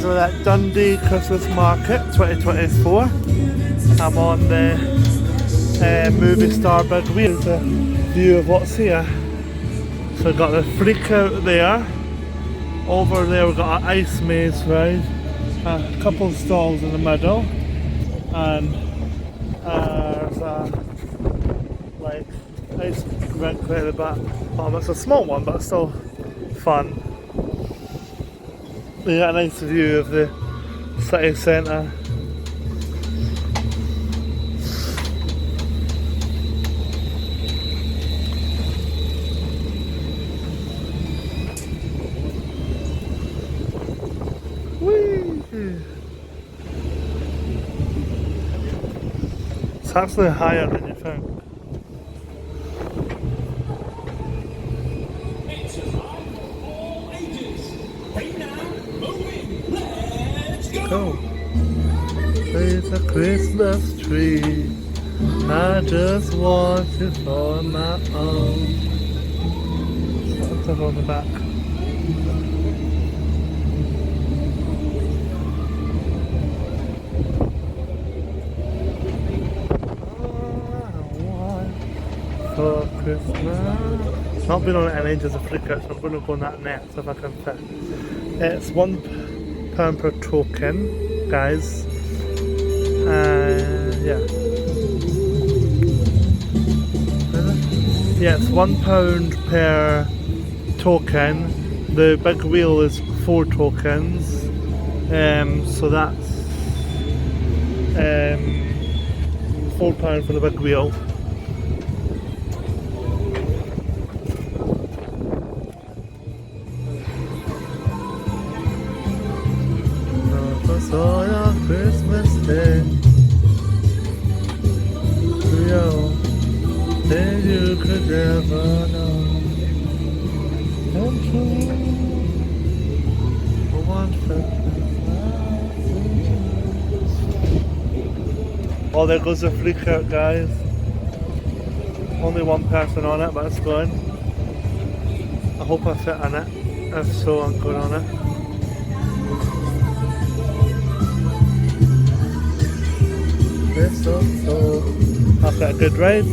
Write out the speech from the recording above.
guys, we're at Dundee Christmas Market 2024. I'm on the movie star big wheel. Here's a view of what's here. So we've got the freak out there. Over there we've got an ice maze ride. A couple of stalls in the middle. And there's a like ice rink right at the back. It's a small one but it's still fun. We got a nice view of the city centre. Whee! It's actually higher than you think. Go. There's a Christmas tree. I just want you for my own. Something on the back. For Christmas. Not been on it in ages of freak out, so I'm going to go on that next if I can fit. It's £1 per token, guys. Yeah. Yeah, it's £1 per token. The big wheel is 4 tokens. So that's £4 for the big wheel. On a Christmas Day, then you could never know. And true, for one oh, there goes the freak out, guys. Only one person on it, but it's going. I hope I fit on it. If so, I'm going on it. So I've got a good ride.